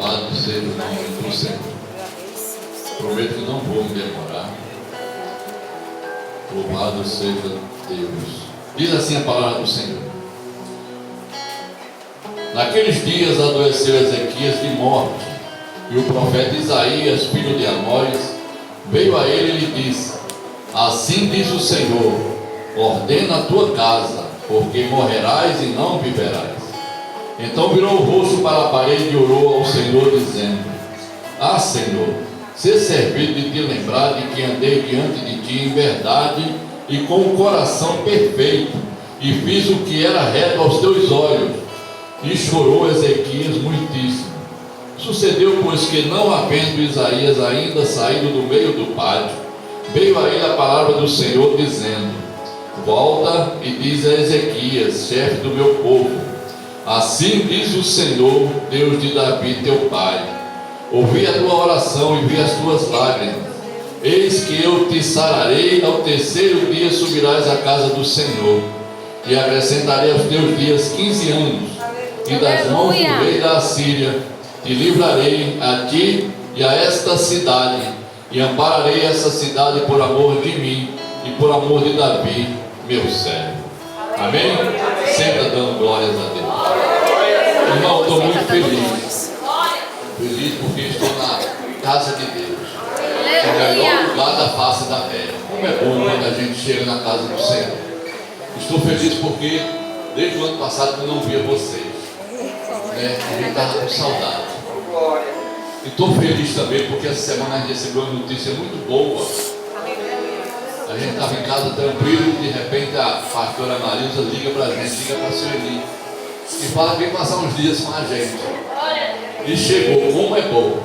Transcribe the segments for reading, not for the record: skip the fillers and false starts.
Louvado seja o nome do Senhor. Prometo que não vou me demorar. Louvado seja Deus. Diz assim a palavra do Senhor. Naqueles dias adoeceu Ezequias de morte, e o profeta Isaías, filho de Amós, veio a ele e lhe disse: assim diz o Senhor, ordena a tua casa, porque morrerás e não viverás. Então virou o rosto para a parede e orou ao Senhor, dizendo: ah, Senhor, ser servido de te lembrar de que andei diante de ti em verdade e com o coração perfeito, e fiz o que era reto aos teus olhos. E chorou Ezequias muitíssimo. Sucedeu, pois, que não havendo Isaías ainda saído do meio do pátio, veio a ele a palavra do Senhor, dizendo: volta e diz a Ezequias, chefe do meu povo: assim diz o Senhor, Deus de Davi teu pai, ouvi a tua oração e vi as tuas lágrimas. Eis que eu te sararei, ao terceiro dia subirás à casa do Senhor, e acrescentarei aos teus dias 15 anos, e das mãos do rei da Assíria te livrarei a ti e a esta cidade, e ampararei essa cidade por amor de mim e por amor de Davi, meu servo. Amém? Sempre dando glórias a Deus. Irmão, estou muito feliz. Feliz porque estou na casa de Deus, o melhor lugar da face da terra. Como é bom quando a gente chega na casa do Senhor. Estou feliz porque desde o ano passado eu não via vocês, né? A gente estava com saudade. E estou feliz também porque essa semana a gente recebeu uma notícia muito boa. A gente estava em casa tranquilo e de repente a pastora Marisa liga para a gente, liga para a Sueli e fala que vem passar uns dias com a gente. E chegou, como é bom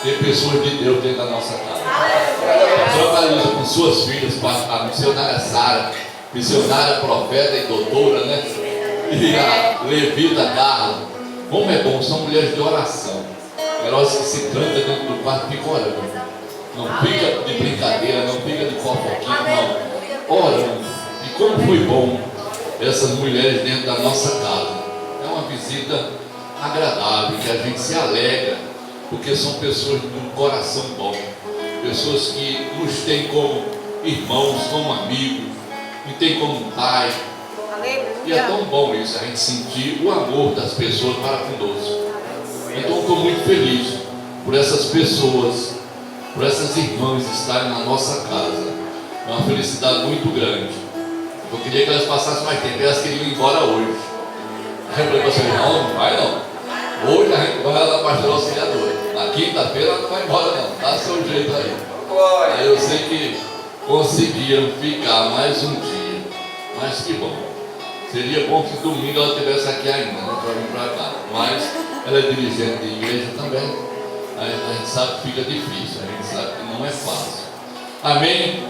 ter pessoas de Deus dentro da nossa casa. A pastora Marisa com suas filhas, a missionária Sara, missionária, profeta e doutora, né? E a levita Carla. Como é bom, são mulheres de oração. Elas que se trancam dentro do quarto e ficam orando. Não fica de brincadeira, não fica de fofoquinha, não. Orando. E como foi bom essas mulheres dentro da nossa casa. É uma visita agradável, que a gente se alegra, porque são pessoas de um coração bom. Pessoas que nos têm como irmãos, como amigos, me têm como pai. E é tão bom isso, a gente sentir o amor das pessoas para conosco. Então estou muito feliz por essas pessoas, por essas irmãs estarem na nossa casa. É uma felicidade muito grande. Eu queria que elas passassem mais tempo, elas queriam ir embora hoje. Aí eu falei para você: não vai não. Hoje a gente vai lá na pastoral auxiliadora. Na quinta-feira ela não vai embora não, dá seu jeito aí. Aí eu sei que conseguiram ficar mais um dia, mas que bom. Seria bom que domingo ela estivesse aqui ainda, né, para vir para cá. Mas ela é dirigente de igreja também. A gente sabe que fica difícil, a gente sabe que não é fácil. Amém?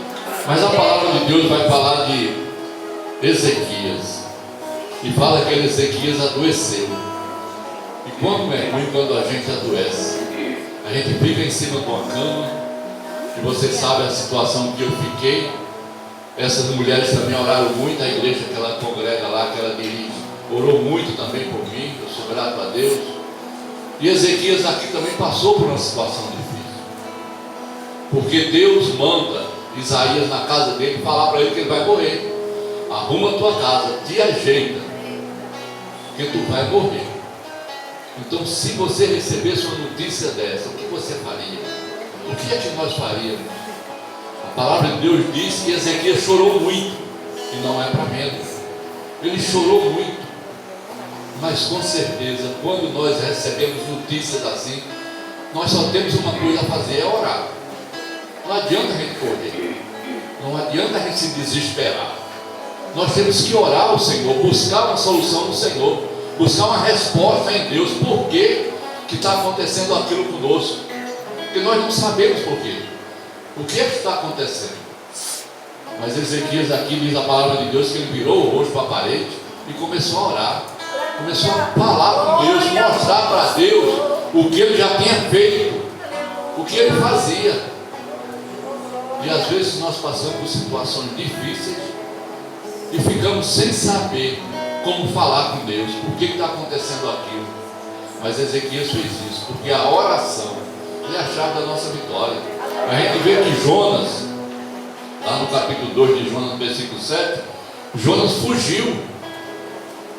Mas a palavra de Deus vai falar de Ezequias. E fala que Ezequias adoeceu. E como é ruim quando a gente adoece. A gente fica em cima de uma cama. E você sabe a situação que eu fiquei. Essas mulheres também oraram muito, a igreja que ela congrega lá, que ela dirige, orou muito também por mim, eu sou grato a Deus. E Ezequias aqui também passou por uma situação difícil, porque Deus manda Isaías na casa dele falar para ele que ele vai morrer. Arruma a tua casa, te ajeita, porque tu vai morrer. Então, se você recebesse uma notícia dessa, o que você faria? O que é que nós faríamos? A palavra de Deus diz que Ezequias chorou muito, e não é para menos. Ele chorou muito, mas com certeza, quando nós recebemos notícias assim, nós só temos uma coisa a fazer: é orar. Não adianta a gente correr, não adianta a gente se desesperar. Nós temos que orar ao Senhor, buscar uma solução no Senhor, buscar uma resposta em Deus. Por que está acontecendo aquilo conosco? Porque nós não sabemos por quê. O que é que está acontecendo? Mas Ezequias aqui diz a palavra de Deus que ele virou o rosto para a parede e começou a orar. Começou a falar com Deus, mostrar para Deus o que ele já tinha feito, o que ele fazia. E às vezes nós passamos por situações difíceis e ficamos sem saber como falar com Deus, por que está acontecendo aquilo. Mas Ezequias fez isso, porque a hora é a chave da nossa vitória. A gente vê que Jonas, lá no capítulo 2 de Jonas, no versículo 7, Jonas fugiu.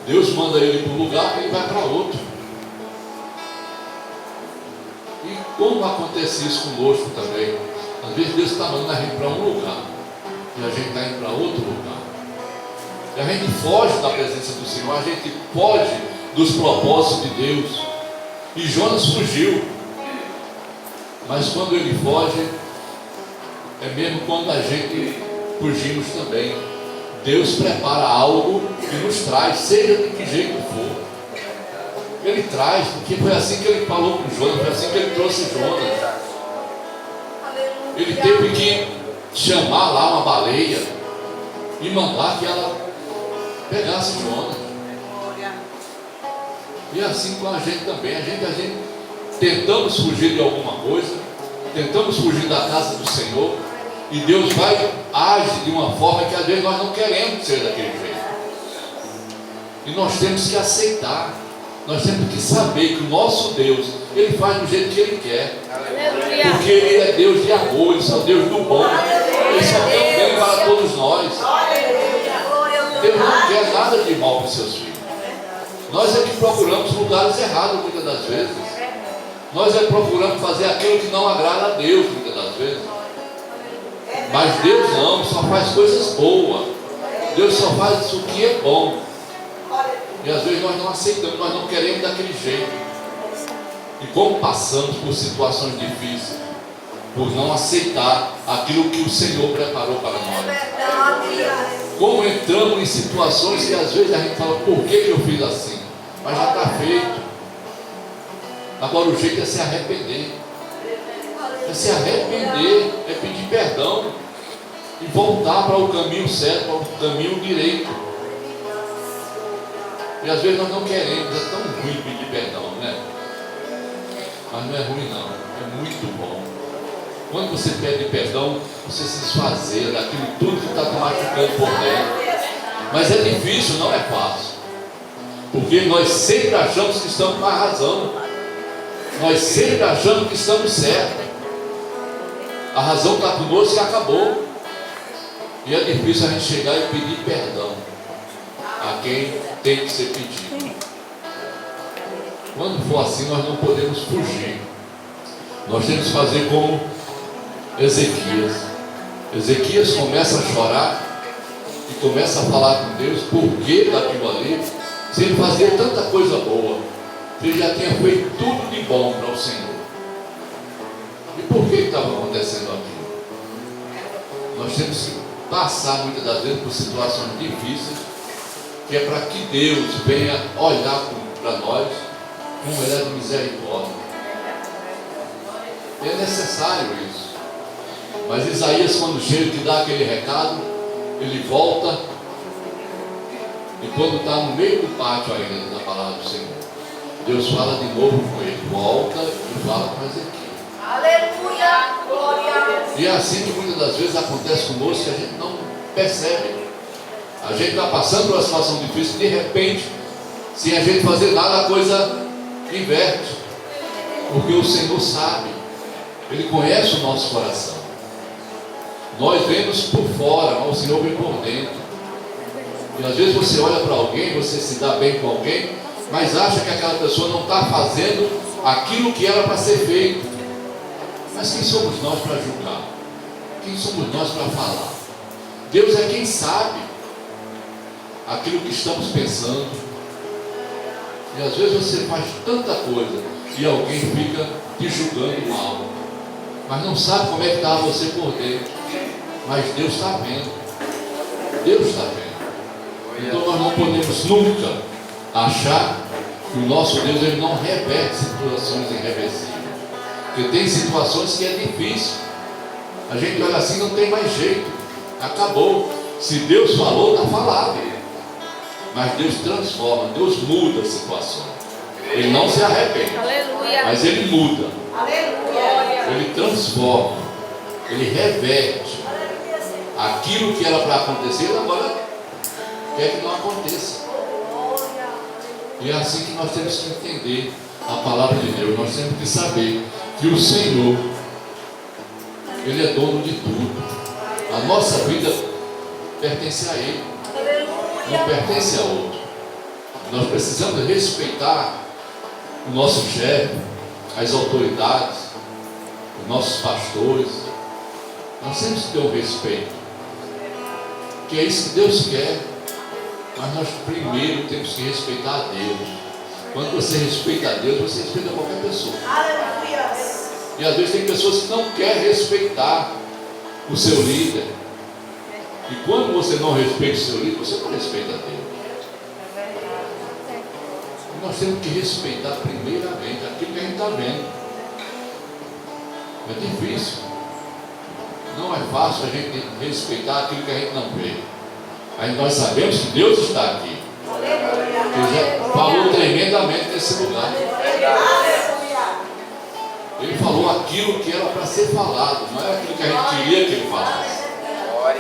Deus manda ele para um lugar e ele vai para outro. E como acontece isso conosco também? Às vezes Deus está mandando a gente para um lugar e a gente está indo para outro lugar. E a gente foge da presença do Senhor, a gente foge dos propósitos de Deus. E Jonas fugiu. Mas quando ele foge, é mesmo quando a gente fugimos também. Deus prepara algo que nos traz, seja de que jeito for. Ele traz, porque foi assim que ele falou com Jonas, foi assim que ele trouxe Jonas. Ele teve que chamar lá uma baleia e mandar que ela pegasse Jonas. E assim com a gente também, a gente tentamos fugir de alguma coisa, tentamos fugir da casa do Senhor, e Deus age de uma forma que às vezes nós não queremos ser daquele jeito. E nós temos que aceitar, nós temos que saber que o nosso Deus, Ele faz do jeito que Ele quer. Porque Ele é Deus de amor, Ele é Deus do bom, Ele só quer o bem para todos nós. Deus não quer nada de mal para os seus filhos. Nós é que procuramos lugares errados muitas das vezes. Nós é que procuramos fazer aquilo que não agrada a Deus muitas das vezes. Mas Deus não, só faz coisas boas. Deus só faz o que é bom. E às vezes nós não aceitamos, nós não queremos daquele jeito. E como passamos por situações difíceis, por não aceitar aquilo que o Senhor preparou para nós. Como entramos em situações que às vezes a gente fala, por que eu fiz assim? Mas já está feito. Agora o jeito é se arrepender. É se arrepender, é pedir perdão e voltar para o caminho certo, para o caminho direito. E às vezes nós não queremos, é tão ruim pedir perdão, né? Mas não é ruim não, é muito bom. Quando você pede perdão, você se desfazer daquilo tudo que está te machucando por dentro. Mas é difícil, não é fácil. Porque nós sempre achamos que estamos com a razão. Nós sempre achamos que estamos certos. A razão está conosco e acabou. E é difícil a gente chegar e pedir perdão a quem tem que ser pedido. Quando for assim, nós não podemos fugir. Nós temos que fazer como Ezequias. Ezequias começa a chorar e começa a falar com Deus por que daquilo ali, se ele fazia tanta coisa boa, se ele já tinha feito tudo de bom para o Senhor. E por que estava acontecendo aquilo? Nós temos que passar muitas das vezes por situações difíceis, que é para que Deus venha olhar para nós com um olhar de misericórdia. É necessário isso. Mas Isaías, quando chega que dá aquele recado, ele volta, e quando está no meio do pátio ainda da palavra do Senhor, Deus fala de novo com ele, volta e fala com Ezequiel. Aleluia, glória a Deus. E é assim que muitas das vezes acontece conosco, que a gente não percebe. A gente está passando por uma situação difícil, de repente, sem a gente fazer nada, a coisa inverte. Porque o Senhor sabe, Ele conhece o nosso coração. Nós vemos por fora, mas o Senhor vê por dentro. E às vezes você olha para alguém, você se dá bem com alguém, mas acha que aquela pessoa não está fazendo aquilo que era para ser feito. Mas quem somos nós para julgar? Quem somos nós para falar? Deus é quem sabe aquilo que estamos pensando. E às vezes você faz tanta coisa e alguém fica te julgando mal, mas não sabe como é que está você por dentro. Mas Deus está vendo. Deus está vendo. Então nós não podemos nunca achar que o nosso Deus ele não reverte situações irreversíveis. Porque tem situações que é difícil. A gente olha assim, não tem mais jeito. Acabou. Se Deus falou, está falado. Mas Deus transforma, Deus muda a situação. Ele não se arrepende. Aleluia. Mas Ele muda. Aleluia. Ele transforma. Ele reverte. Aquilo que era para acontecer, agora quer que não aconteça. E é assim que nós temos que entender a palavra de Deus. Nós temos que saber que o Senhor, Ele é dono de tudo. A nossa vida pertence a Ele, não pertence a outro. Nós precisamos respeitar o nosso chefe, as autoridades, os nossos pastores. Nós temos que ter um respeito, que é isso que Deus quer. Mas nós primeiro temos que respeitar a Deus. Quando você respeita a Deus, você respeita qualquer pessoa. Aleluia. E às vezes tem pessoas que não querem respeitar o seu líder. E quando você não respeita o seu líder, você não respeita a Deus. E nós temos que respeitar primeiramente aquilo que a gente está vendo. É difícil. Não é fácil a gente respeitar aquilo que a gente não vê. Aí nós sabemos que Deus está aqui. Ele já falou tremendamente nesse lugar. Ele falou aquilo que era para ser falado. Não era aquilo que a gente queria que ele falasse.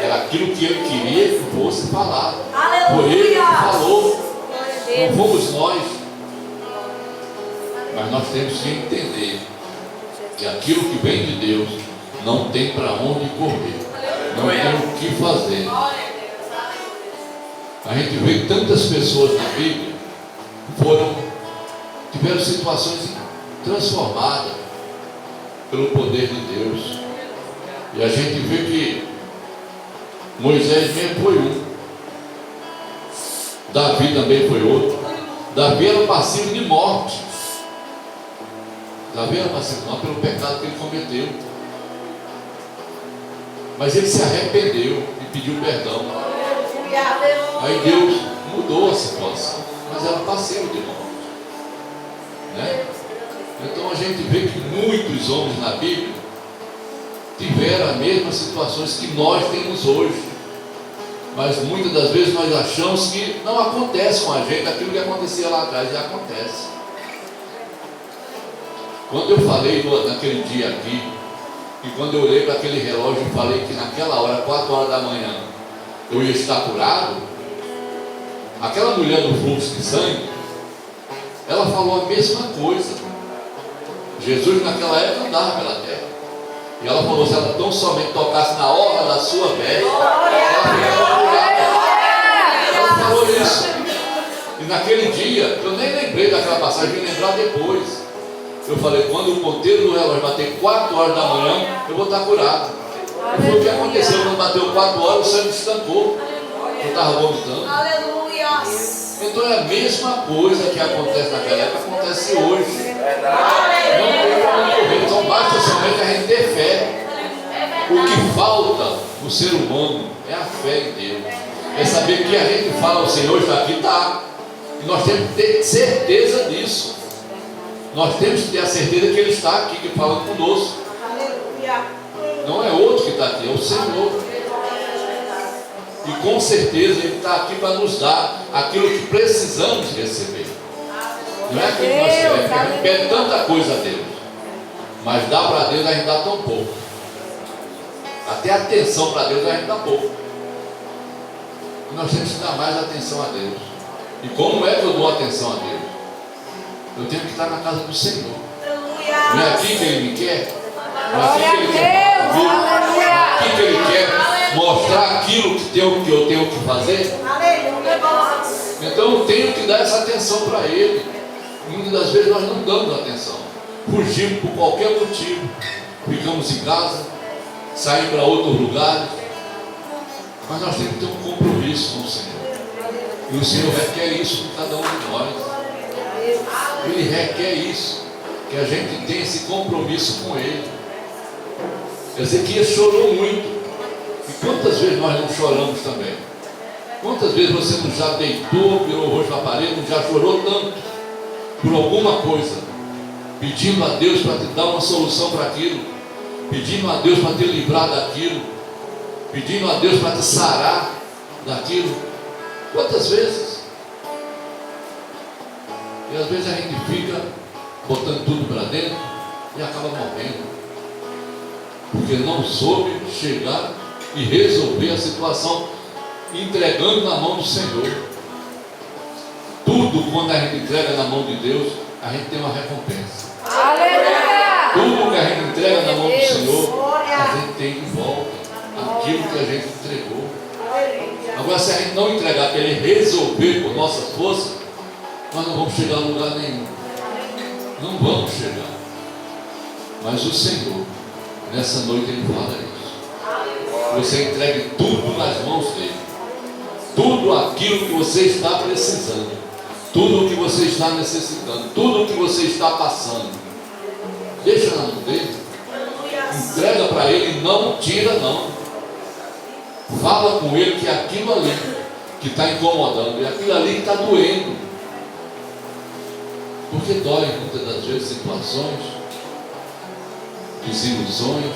Era aquilo que ele queria que fosse falado. Foi ele que falou. Não fomos nós. Mas nós temos que entender que aquilo que vem de Deus não tem para onde correr. Não tem o que fazer. A gente vê tantas pessoas na Bíblia que tiveram situações transformadas pelo poder de Deus. E a gente vê que Moisés mesmo foi um, Davi também foi outro. Davi era passivo de morte. Davi era passivo de morte pelo pecado que ele cometeu. Mas ele se arrependeu e pediu perdão. Aí Deus mudou a situação, mas era passivo de morte, né? Então a gente vê que muitos homens na Bíblia tiveram as mesmas situações que nós temos hoje, mas muitas das vezes nós achamos que não acontece com a gente aquilo que acontecia lá atrás, e acontece. Quando eu falei naquele dia aqui, e quando eu olhei para aquele relógio e falei que naquela hora, 4 horas da manhã, eu ia estar curado, aquela mulher do fluxo de sangue, ela falou a mesma coisa. Jesus naquela época andava pela terra, e ela falou: se ela tão somente tocasse na orla da sua veste, ela ficava curada. Ela falou isso. E naquele dia, eu nem lembrei daquela passagem, vim lembrar depois. Eu falei: quando o ponteiro do relógio bater 4 horas da manhã, eu vou estar curado. E foi o que aconteceu. Quando bateu 4 horas, o sangue estancou. Eu estava vomitando. Aleluia. Então é a mesma coisa que acontece naquela época, acontece hoje. Não tem como correr. Então basta somente a gente ter fé. O que falta no ser humano é a fé em Deus. É saber que a gente fala: o Senhor está aqui, está. E nós temos que ter certeza disso. Nós temos que ter a certeza que Ele está aqui, que fala conosco. Não é outro que está aqui, é o Senhor. E com certeza Ele está aqui para nos dar aquilo que precisamos receber. Não é aquilo que nós queremos, porque a gente pede tanta coisa a Deus, mas dá para Deus a gente dá tão pouco. Até atenção para Deus a gente dá pouco. E nós temos que dar mais atenção a Deus. E como é que eu dou atenção a Deus? Eu tenho que estar na casa do Senhor. Não é aqui que Ele me quer? Não é aqui que Ele quer ouvir? Não é aqui que Ele quer mostrar aquilo que eu tenho que fazer? Então eu tenho que dar essa atenção para Ele. Muitas das vezes nós não damos atenção. Fugimos por qualquer motivo. Ficamos em casa, saímos para outros lugares. Mas nós temos que ter um compromisso com o Senhor. E o Senhor requer isso de cada um de nós. Ele requer isso, que a gente tenha esse compromisso com Ele. Ezequias chorou muito. E quantas vezes nós não choramos também? Quantas vezes você não já deitou, virou o rosto na parede, não já chorou tanto por alguma coisa, pedindo a Deus para te dar uma solução para aquilo, pedindo a Deus para te livrar daquilo, pedindo a Deus para te sarar daquilo? Quantas vezes? E às vezes a gente fica botando tudo para dentro e acaba morrendo, porque não soube chegar e resolver a situação, entregando na mão do Senhor. Tudo quando a gente entrega na mão de Deus, a gente tem uma recompensa. Aleluia! Tudo que aquilo que a gente entregou. Agora, se a gente não entregar, querer resolver por nossas forças, nós não vamos chegar a lugar nenhum. Não vamos chegar. Mas o Senhor, nessa noite, Ele fala isso. Você entregue tudo nas mãos dEle. Tudo aquilo que você está precisando. Tudo o que você está necessitando. Tudo o que você está passando. Deixa na mão dEle. Entrega para Ele, não tira não. Fala com Ele que é aquilo ali que está incomodando, e aquilo ali que está doendo. Porque dói muitas das vezes situações, desilusões,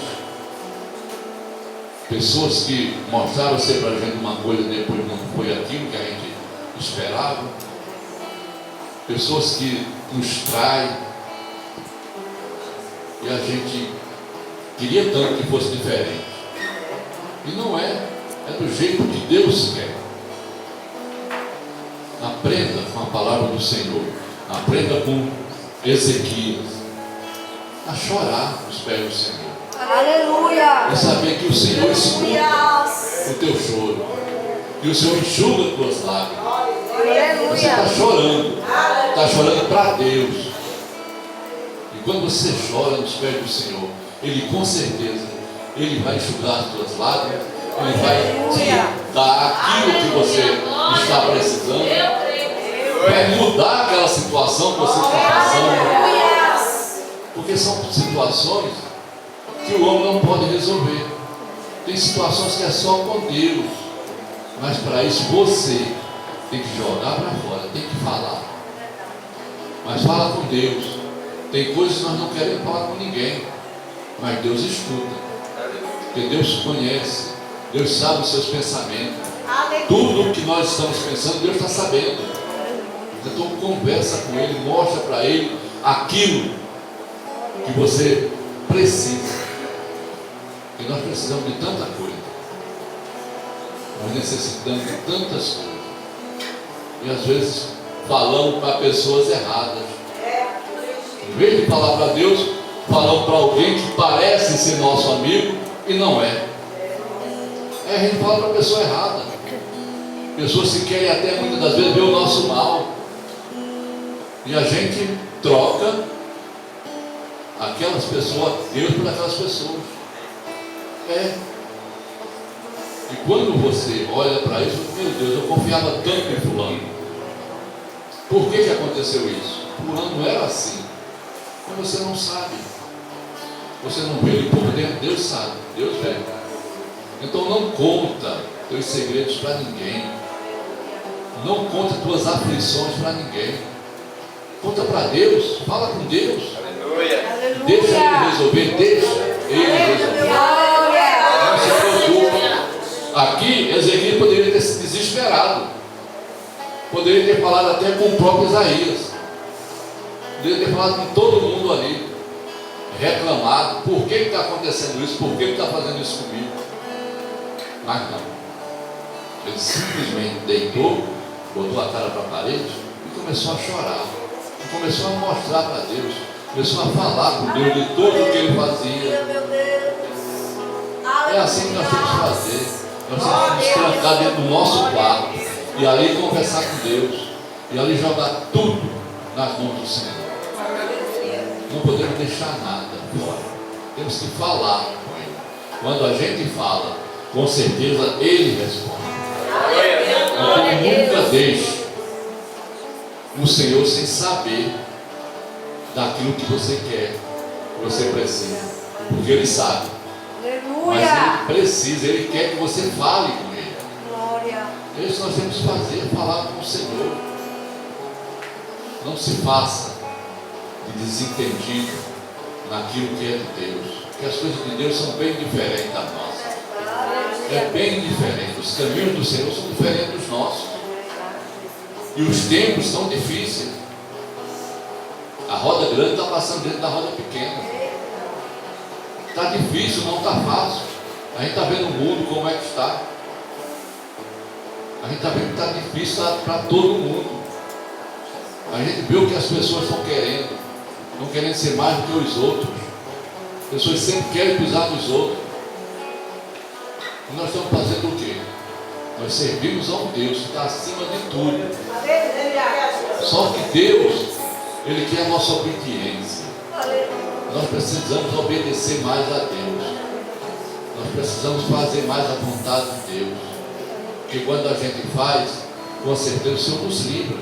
pessoas que mostraram ser para a gente uma coisa e depois não foi aquilo que a gente esperava, pessoas que nos traem, e a gente queria tanto que fosse diferente, e não é. É do jeito que Deus quer. Aprenda com a palavra do Senhor. Aprenda com Ezequias a chorar nos pés do Senhor. Aleluia! E saber que o Senhor escuta o teu choro. E o Senhor enxuga as tuas lágrimas. Você está chorando. Está chorando para Deus. E quando você chora nos pés do Senhor, Ele com certeza Ele vai enxugar as tuas lágrimas. Ele vai te dar aquilo que você está precisando. Vai mudar aquela situação que você está passando. Porque são situações que o homem não pode resolver. Tem situações que é só com Deus. Mas para isso você tem que jogar para fora, tem que falar. Mas fala com Deus. Tem coisas que nós não queremos falar com ninguém. Mas Deus escuta. Porque Deus conhece. Deus sabe os seus pensamentos. Tudo o que nós estamos pensando, Deus está sabendo. Então conversa com Ele, mostra para Ele aquilo que você precisa. E nós precisamos de tanta coisa. Nós necessitamos de tantas coisas. E às vezes falamos para pessoas erradas. Em vez de falar para Deus, falamos para alguém que parece ser nosso amigo e não é. A gente fala para a pessoa errada. Pessoas que querem até muitas das vezes ver o nosso mal. E a gente troca aquelas pessoas, Deus, por aquelas pessoas. E quando você olha para isso, meu Deus, eu confiava tanto em fulano. Por que aconteceu isso? Fulano não era assim. Mas você não sabe. Você não vê ele por dentro, Deus sabe, Deus vê. Então não conta teus segredos para ninguém. Não conta tuas aflições para ninguém. Conta para Deus, fala com Deus. Aleluia. Deixa Ele resolver, deixa Ele resolver. Não se preocupe. Aqui Ezequiel poderia ter se desesperado. Poderia ter falado até com o próprio Isaías. Poderia ter falado com todo mundo ali. Reclamado. Por que está acontecendo isso? Por que ele está fazendo isso comigo? Mas não. Ele simplesmente deitou, botou a cara para a parede e começou a chorar. E começou a mostrar para Deus. Começou a falar com Deus de tudo o que ele fazia. É assim que nós temos que fazer. Nós temos que nos trancar dentro do nosso quarto e ali conversar com Deus. E ali jogar tudo nas mãos do Senhor. Não podemos deixar nada fora. Temos que falar com Ele. Quando a gente fala, com certeza Ele responde. Então nunca deixe o Senhor sem saber daquilo que você quer, que você precisa. Porque Ele sabe. Mas Ele precisa, Ele quer que você fale com Ele. É isso que nós temos que fazer, falar com o Senhor. Não se faça de desentendido naquilo que é de Deus. Porque as coisas de Deus são bem diferentes das nossas. É bem diferente. Os caminhos do Senhor são diferentes dos nossos. E os tempos são difíceis. A roda grande está passando dentro da roda pequena. Está difícil, não está fácil. A gente está vendo o mundo como é que está. A gente está vendo que está difícil para todo mundo. A gente vê o que as pessoas estão querendo. Estão querendo ser mais do que os outros. As pessoas sempre querem pisar nos outros. E nós estamos fazendo o quê? Nós servimos a um Deus que está acima de tudo. Só que Deus, Ele quer a nossa obediência. Nós precisamos obedecer mais a Deus. Nós precisamos fazer mais a vontade de Deus. Porque quando a gente faz, com certeza o Senhor nos livra.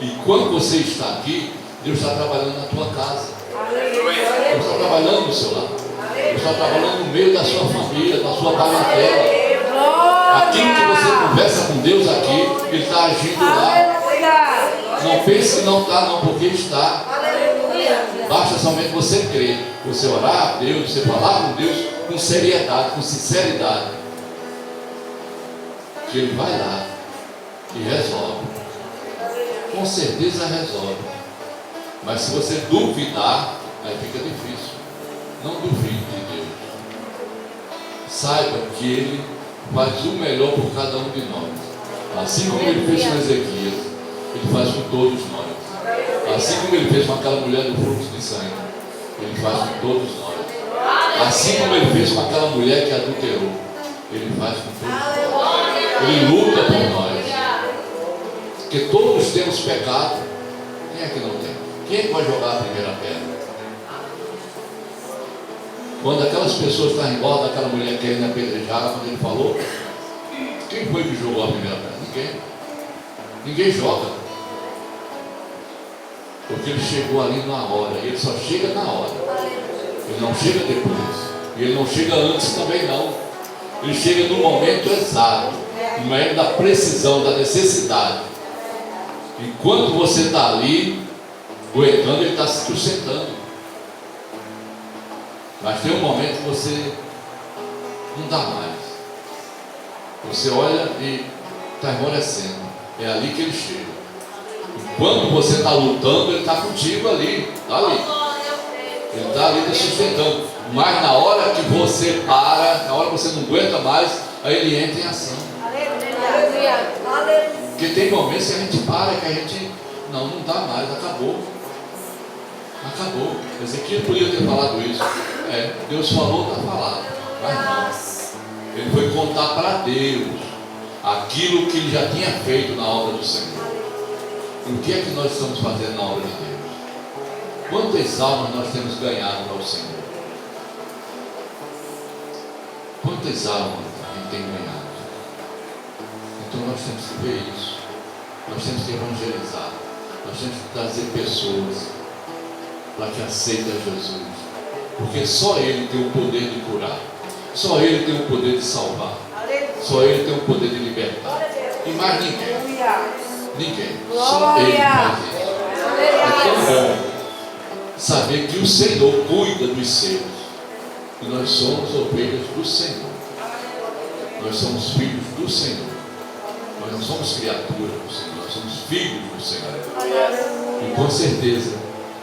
E quando você está aqui, Deus está trabalhando na tua casa. Deus está trabalhando no seu lar. Deus está trabalhando no meio da sua família, da sua parentela. Aquilo que você conversa com Deus aqui, Ele está agindo lá. Não pense que não está, não, porque está. Basta somente você crer, você orar a Deus, você falar com Deus com seriedade, com sinceridade, que Ele vai lá e resolve. Com certeza resolve. Mas se você duvidar, aí fica difícil. Não duvide de Deus. Saiba que Ele faz o melhor por cada um de nós. Assim como Ele fez com Ezequias, Ele faz com todos nós. Assim como Ele fez com aquela mulher do fluxo de sangue, Ele faz com todos nós. Assim como Ele fez com aquela mulher que adulterou, Ele faz com todos nós. Ele luta por nós. Porque todos temos pecado. Quem é que não tem? Quem é que vai jogar a primeira pedra? Quando aquelas pessoas estavam em volta daquela mulher querendo apedrejar, quando Ele falou, quem foi que jogou a primeira pedra? Ninguém. Ninguém joga. Porque Ele chegou ali na hora. E Ele só chega na hora. Ele não chega depois. E Ele não chega antes também não. Ele chega no momento exato. No momento da precisão, da necessidade. Enquanto você está ali, aguentando, Ele está se sustentando. Mas tem um momento que você não dá mais. Você olha e está emmorecendo. É ali que Ele chega. Enquanto você está lutando, Ele está contigo ali. Está ali. Ele está ali te sustentando. Mas na hora que você para, na hora que você não aguenta mais, aí Ele entra em ação. Porque tem momentos que a gente para, que a gente não dá mais, acabou. Acabou. Ezequiel podia ter falado isso. Deus falou, está falado. Mas não. Ele foi contar para Deus aquilo que Ele já tinha feito na obra do Senhor. E o que é que nós estamos fazendo na obra de Deus? Quantas almas nós temos ganhado para o Senhor? Quantas almas a gente tem ganhado? Então nós temos que ver isso. Nós temos que evangelizar. Nós temos que trazer pessoas para que aceitem Jesus. Porque só Ele tem o poder de curar. Só Ele tem o poder de salvar. Só Ele tem o poder de libertar. E mais ninguém. Ninguém. Só Ele faz isso. É tão bom saber que o Senhor cuida dos seus. E nós somos ovelhas do Senhor. Nós somos filhos do Senhor. Nós não somos criaturas do Senhor. Nós somos filhos do Senhor. E com certeza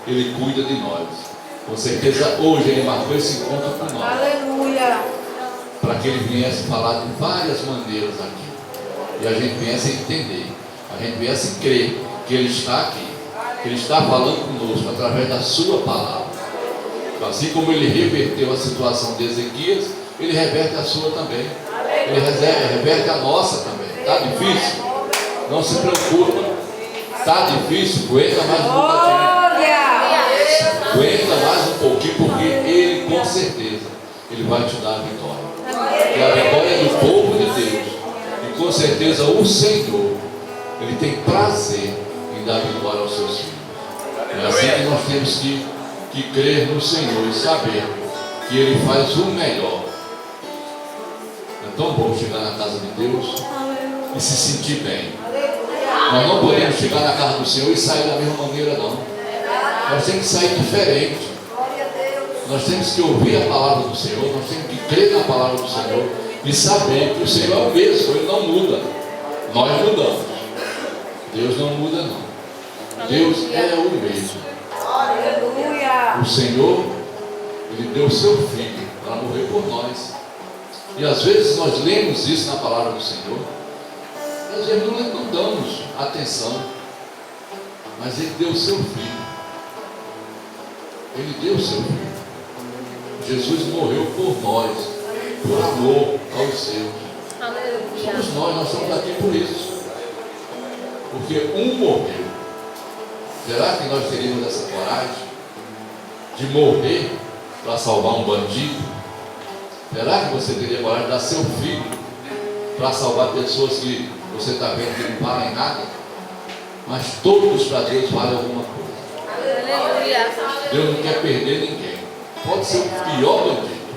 Ele cuida de nós. Com certeza hoje Ele marcou esse encontro com nós. Aleluia. Para que Ele viesse falar de várias maneiras aqui. E a gente viesse a entender. A gente viesse a crer que Ele está aqui. Que Ele está falando conosco através da sua palavra. Assim como Ele reverteu a situação de Ezequias, Ele reverte a sua também. Ele reverte a nossa também. Está difícil? Não se preocupa. Está difícil? Aguenta mais um pouquinho. Aguenta mais um pouquinho, porque Ele com certeza Ele vai te dar a vitória. E a vitória é do povo de Deus. E com certeza o Senhor, Ele tem prazer em dar vitória aos seus filhos. É assim que nós temos que crer no Senhor e saber que Ele faz o melhor. É tão bom chegar na casa de Deus e se sentir bem. Nós não podemos chegar na casa do Senhor e sair da mesma maneira, não. Nós temos que sair diferente. Nós temos que ouvir a palavra do Senhor. Nós temos que crer na palavra do Senhor e saber que o Senhor é o mesmo. Ele não muda. Nós mudamos. Deus não muda, não. Deus é o mesmo. O Senhor, Ele deu o seu Filho para morrer por nós. E às vezes nós lemos isso na palavra do Senhor, e às vezes não damos atenção. Mas Ele deu o seu Filho. Ele deu o seu Filho. Jesus morreu por nós. por amor aos seus. Aleluia. Somos nós estamos aqui por isso. Porque um morreu. Será que nós teríamos essa coragem de morrer para salvar um bandido? Será que você teria coragem de dar seu filho para salvar pessoas que você está vendo que não valem nada? Mas todos para Deus valem alguma coisa. Aleluia. Deus não quer perder ninguém. Pode ser o pior bandido.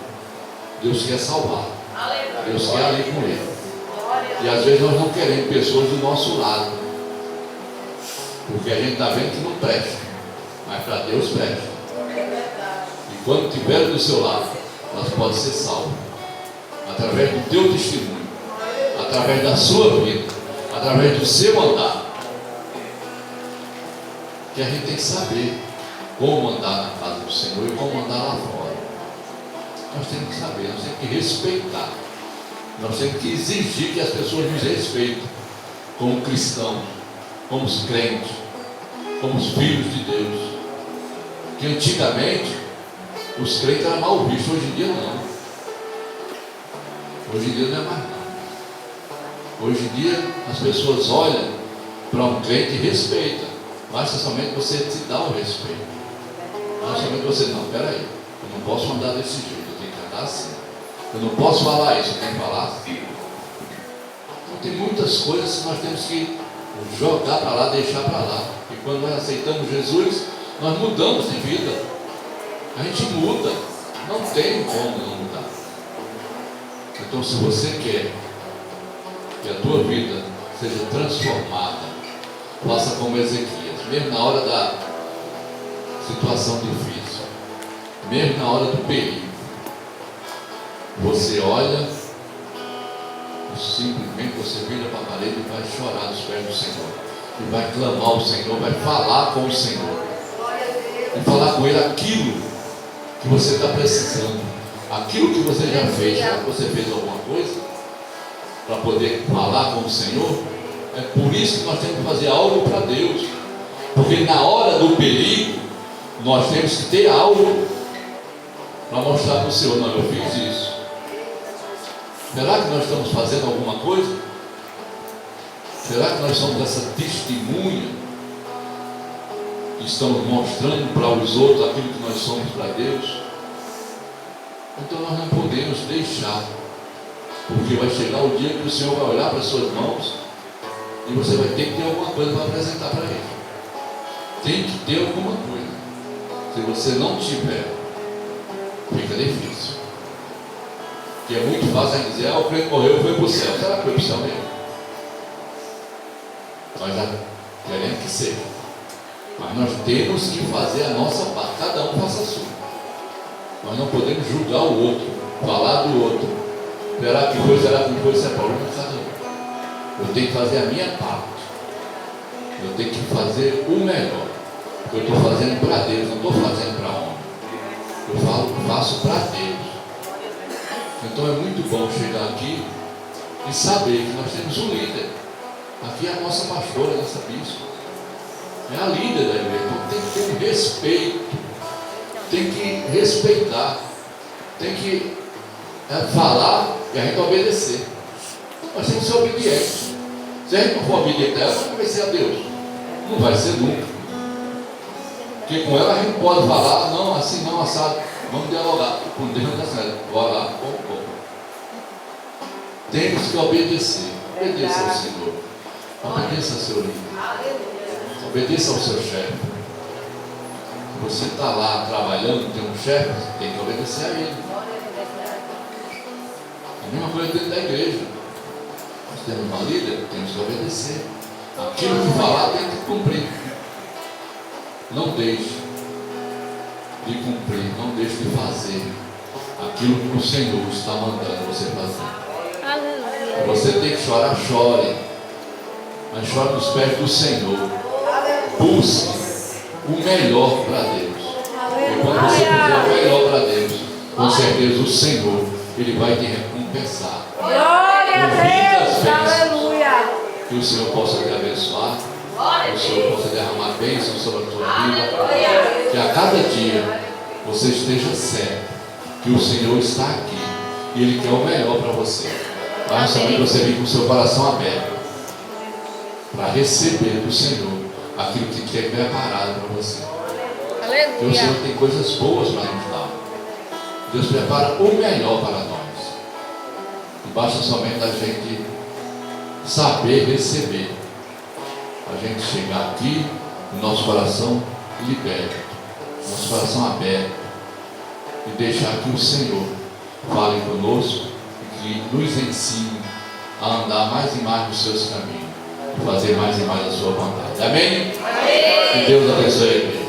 Deus quer salvar. Deus quer ali com ele. E às vezes nós não queremos pessoas do nosso lado, porque a gente está vendo que não presta, mas para Deus presta. E quando estiver do seu lado, nós podemos ser salvos através do teu testemunho, através da sua vida, através do seu andar. Que a gente tem que saber como andar na casa do Senhor e como andar lá fora. Nós temos que saber, nós temos que respeitar, nós temos que exigir que as pessoas nos respeitem como cristãos, como os crentes, como os filhos de Deus. Que antigamente os crentes eram mal vistos, hoje em dia não. Hoje em dia não é mais não. Hoje em dia as pessoas olham para um crente e respeitam. Basta somente você se dar o respeito. Basta somente você, não, peraí, eu não posso andar desse jeito, eu tenho que andar assim. Eu não posso falar isso, eu tenho que falar assim. Então tem muitas coisas que nós temos que jogar para lá, deixar para lá. E quando nós aceitamos Jesus, nós mudamos de vida. A gente muda. Não tem como não mudar. Então se você quer que a tua vida seja transformada, faça como Ezequias, mesmo na hora da situação difícil, mesmo na hora do perigo, você olha e simplesmente você vira para a parede e vai chorar nos pés do Senhor, e vai clamar ao Senhor, vai falar com o Senhor, e falar com Ele aquilo que você está precisando, aquilo que você já fez. Será que você fez alguma coisa para poder falar com o Senhor? É por isso que nós temos que fazer algo para Deus, porque na hora do perigo nós temos que ter algo para mostrar para o Senhor: não, eu fiz isso. Será que nós estamos fazendo alguma coisa? Será que nós somos essa testemunha que estamos mostrando para os outros aquilo que nós somos para Deus? Então nós não podemos deixar, porque vai chegar o dia que o Senhor vai olhar para as suas mãos e você vai ter que ter alguma coisa para apresentar para Ele. Tem que ter alguma coisa. Se você não tiver, fica difícil. Porque é muito fácil a gente dizer: o crente morreu e foi para o céu. Será que foi para o céu mesmo? Nós já queremos que seja. Mas nós temos que fazer a nossa parte. Cada um faça a sua. Nós não podemos julgar o outro, falar do outro. Será que foi, será que não foi? Isso é problema de cada um. Eu tenho que fazer a minha parte. Eu tenho que fazer o melhor. Eu estou fazendo para Deus, não estou fazendo para homem. Eu faço para Deus. Então é muito bom chegar aqui e saber que nós temos um líder. Aqui é a nossa pastora, a nossa bispa. É a líder da igreja. Então tem que ter um respeito. Tem que respeitar. Tem que falar e a gente obedecer. Nós temos que ser obedientes. Se a gente não for obediente a ela, não vai ser a Deus. Não vai ser nunca. Porque com ela a gente pode falar: não, assim não, assado. Vamos dialogar. Com Deus não dá certo. Vai lá, como. Temos que obedecer. Obedeça ao Senhor. Obedeça ao seu líder. Obedeça ao seu chefe. Se você está lá trabalhando, tem um chefe, você tem que obedecer a ele. A mesma coisa dentro da igreja. Nós temos uma líder, temos que obedecer. Aquilo que falar tem que cumprir. Não deixe de cumprir, não deixe de fazer aquilo que o Senhor está mandando você fazer. Aleluia. Você tem que chorar, chore. Mas chore nos pés do Senhor. Busque o melhor para Deus. E quando você fizer o melhor para Deus, com certeza o Senhor, Ele vai te recompensar. Glória a Deus. Aleluia. Que o Senhor possa te abençoar. Que o Senhor possa derramar bênção sobre a tua vida. Que a cada dia você esteja certo que o Senhor está aqui E Ele quer o melhor para você. Mas somente você vir com o seu coração aberto para receber do Senhor aquilo que quer preparado para você. Porque o Senhor tem coisas boas para nos dar. Deus prepara o melhor para nós. E basta somente a gente saber receber. A gente chegar aqui, o nosso coração liberto, nosso coração aberto, e deixar que o Senhor fale conosco e que nos ensine a andar mais e mais nos seus caminhos e fazer mais e mais a sua vontade. Amém? Amém. Que Deus abençoe a igreja.